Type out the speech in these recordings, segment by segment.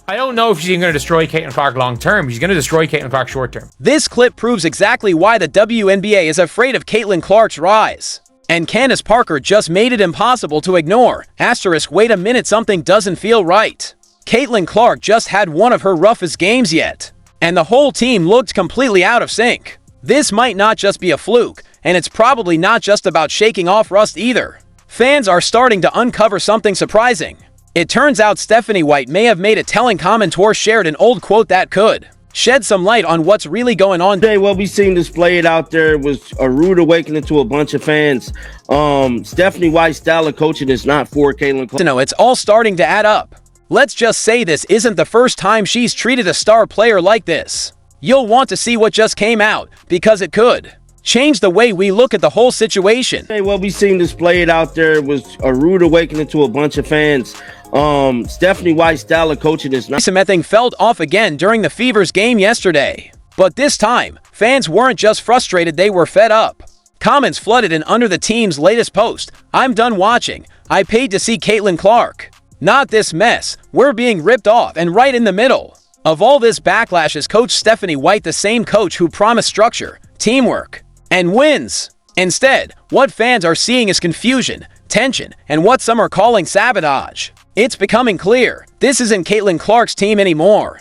I don't know if she's going to destroy Caitlin Clark long term. She's going to destroy Caitlin Clark short term. This clip proves exactly why the WNBA is afraid of Caitlin Clark's rise. And Candace Parker just made it impossible to ignore. Asterisk, wait a minute, something doesn't feel right. Caitlin Clark just had one of her roughest games yet. And the whole team looked completely out of sync. This might not just be a fluke, and it's probably not just about shaking off rust either. Fans are starting to uncover something surprising. It turns out Stephanie White may have made a telling comment or shared an old quote that could shed some light on what's really going on. Today, what we seen displayed out there was a rude awakening to a bunch of fans. Stephanie White's style of coaching is not for Caitlin Clark. No, it's all starting to add up. Let's just say this isn't the first time she's treated a star player like this. You'll want to see what just came out, because it could change the way we look at the whole situation. Today, what we seen displayed out there was a rude awakening to a bunch of fans. Stephanie White's style of coaching is not. Something felt off again during the Fever's game yesterday. But this time, fans weren't just frustrated, they were fed up. Comments flooded in under the team's latest post. "I'm done watching. I paid to see Caitlin Clark. Not this mess. We're being ripped off," and right in the middle of all this backlash is Coach Stephanie White, the same coach who promised structure, teamwork, and wins. Instead, what fans are seeing is confusion, tension, and what some are calling sabotage. It's becoming clear, this isn't Caitlin Clark's team anymore.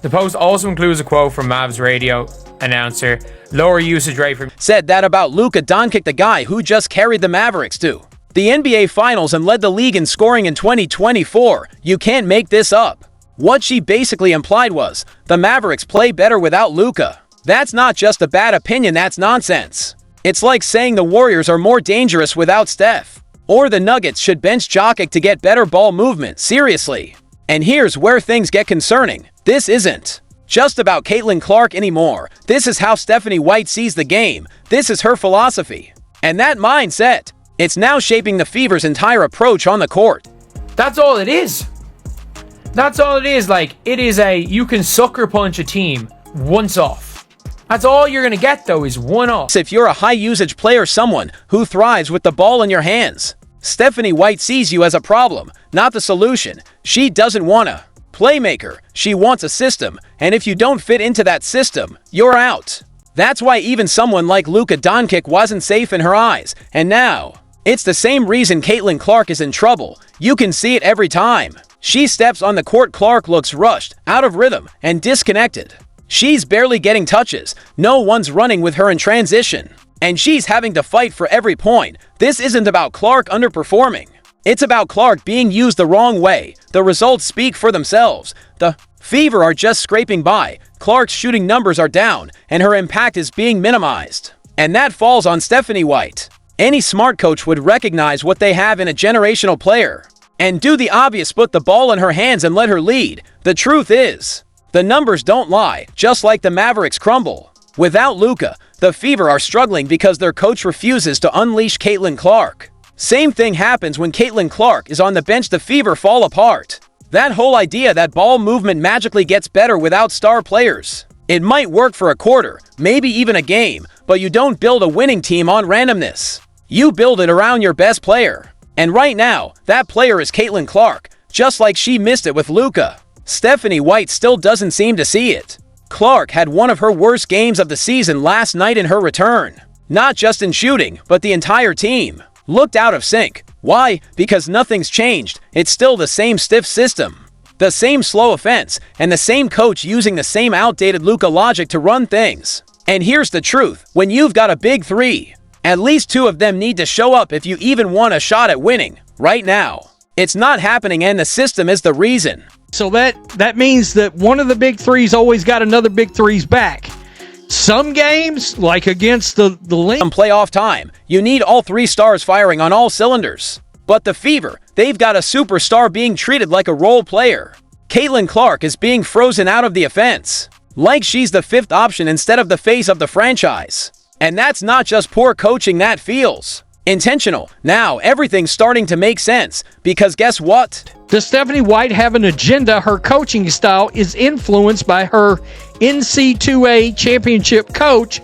The post also includes a quote from Mavs radio announcer, lower usage rate for... Said that about Luka Doncic, the guy who just carried the Mavericks to the NBA Finals and led the league in scoring in 2024. You can't make this up. What she basically implied was, the Mavericks play better without Luka. That's not just a bad opinion, that's nonsense. It's like saying the Warriors are more dangerous without Steph. Or the Nuggets should bench Jokic to get better ball movement, seriously. And here's where things get concerning. This isn't just about Caitlin Clark anymore. This is how Stephanie White sees the game. This is her philosophy. And that mindset, it's now shaping the Fever's entire approach on the court. That's all it is. That's all it is. Like, it is you can sucker punch a team once off. That's all you're going to get, though, is one off. If you're a high-usage player, someone who thrives with the ball in your hands, Stephanie White sees you as a problem, not the solution. She doesn't want a playmaker. She wants a system, and if you don't fit into that system, you're out. That's why even someone like Luka Doncic wasn't safe in her eyes, and now, it's the same reason Caitlin Clark is in trouble. You can see it every time she steps on the court. Clark looks rushed, out of rhythm, and disconnected. She's barely getting touches. No one's running with her in transition, and she's having to fight for every point. This isn't about Clark underperforming. It's about Clark being used the wrong way. The results speak for themselves. The Fever are just scraping by. Clark's shooting numbers are down, and her impact is being minimized. And that falls on Stephanie White. Any smart coach would recognize what they have in a generational player and do the obvious, put the ball in her hands and let her lead. The truth is, the numbers don't lie, just like the Mavericks crumble. Without Luka, the Fever are struggling because their coach refuses to unleash Caitlin Clark. Same thing happens when Caitlin Clark is on the bench. The Fever fall apart. That whole idea that ball movement magically gets better without star players. It might work for a quarter, maybe even a game, but you don't build a winning team on randomness. You build it around your best player. And right now, that player is Caitlin Clark, just like she missed it with Luka. Stephanie White still doesn't seem to see it. Clark had one of her worst games of the season last night in her return. Not just in shooting, but the entire team looked out of sync. Why? Because nothing's changed. It's still the same stiff system, the same slow offense, and the same coach using the same outdated Luka logic to run things. And here's the truth. When you've got a big three, at least two of them need to show up if you even want a shot at winning. Right now, it's not happening, and the system is the reason. So that means that one of the big threes always got another big three's back. Some games, like against the Lynx. Come playoff time, you need all 3 stars firing on all cylinders. But the Fever, they've got a superstar being treated like a role player. Caitlin Clark is being frozen out of the offense, like she's the 5th option instead of the face of the franchise. And that's not just poor coaching, that feels intentional. Now, everything's starting to make sense, because guess what? Does Stephanie White have an agenda? Her coaching style is influenced by her NC2A championship coach.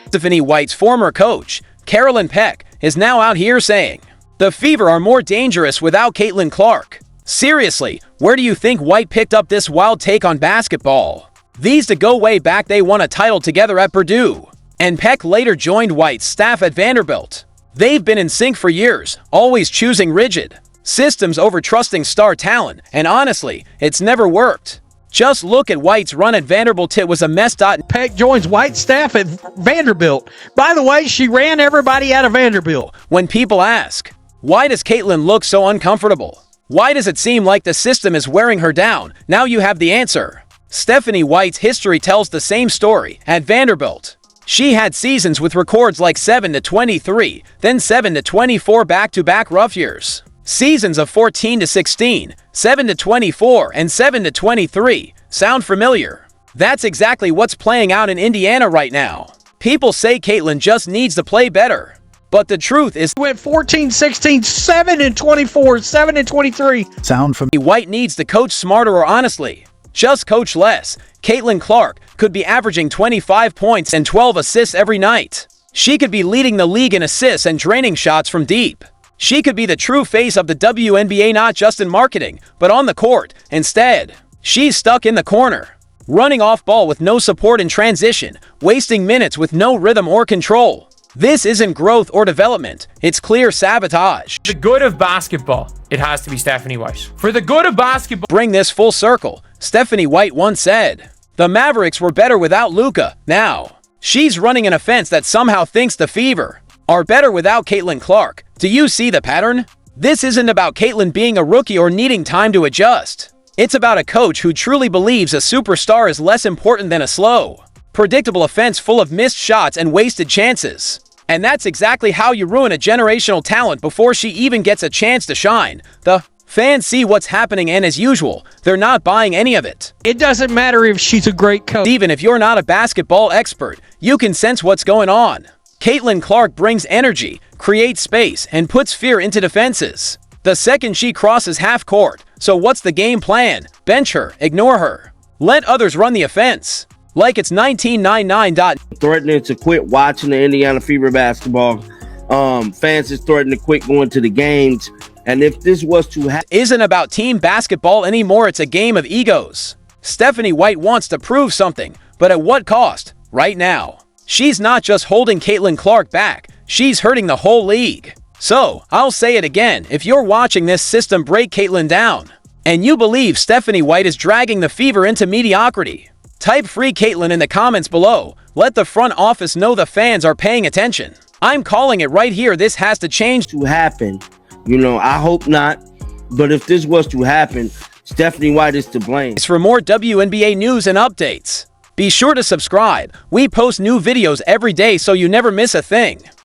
Stephanie White's former coach, Carolyn Peck, is now out here saying, the Fever are more dangerous without Caitlin Clark. Seriously, where do you think White picked up this wild take on basketball? These to go way back, they won a title together at Purdue. And Peck later joined White's staff at Vanderbilt. They've been in sync for years, always choosing rigid systems over trusting star talent, and honestly, it's never worked. Just look at White's run at Vanderbilt. It was a mess. Peck joins White's staff at Vanderbilt. By the way, she ran everybody out of Vanderbilt. When people ask, why does Caitlin look so uncomfortable? Why does it seem like the system is wearing her down? Now you have the answer. Stephanie White's history tells the same story. At Vanderbilt, she had seasons with records like 7-23, then 7-24 back-to-back rough years. Seasons of 14-16, 7-24, and 7-23. Sound familiar? That's exactly what's playing out in Indiana right now. People say Caitlin just needs to play better. But the truth is, went 14-16, 7-24, 7-23. Sound from White needs to coach smarter, or honestly, just coach less. Caitlin Clark could be averaging 25 points and 12 assists every night. She could be leading the league in assists and draining shots from deep. She could be the true face of the WNBA, not just in marketing, but on the court. Instead, she's stuck in the corner, running off ball with no support in transition, wasting minutes with no rhythm or control. This isn't growth or development, it's clear sabotage. For the good of basketball, it has to be Stephanie White. For the good of basketball. Bring this full circle. Stephanie White once said, the Mavericks were better without Luka. Now, she's running an offense that somehow thinks the Fever are better without Caitlin Clark. Do you see the pattern? This isn't about Caitlin being a rookie or needing time to adjust. It's about a coach who truly believes a superstar is less important than a slow, predictable offense full of missed shots and wasted chances. And that's exactly how you ruin a generational talent before she even gets a chance to shine. The fans see what's happening, and as usual, they're not buying any of it. It doesn't matter if she's a great coach. Even if you're not a basketball expert, you can sense what's going on. Caitlin Clark brings energy, creates space, and puts fear into defenses the second she crosses half court. So what's the game plan? Bench her, ignore her, let others run the offense like it's 1999. Threatening to quit watching the Indiana Fever basketball. Fans is threatening to quit going to the games. And if this was to happen, isn't about team basketball anymore, it's a game of egos. Stephanie White wants to prove something, but at what cost? Right now, she's not just holding Caitlin Clark back, she's hurting the whole league. So, I'll say it again, if you're watching this system break Caitlin down, and you believe Stephanie White is dragging the Fever into mediocrity, type free Caitlin in the comments below. Let the front office know the fans are paying attention. I'm calling it right here, this has to change. to happen, I hope not. But if this was to happen, Stephanie White is to blame. For more WNBA news and updates, be sure to subscribe. We post new videos every day so you never miss a thing.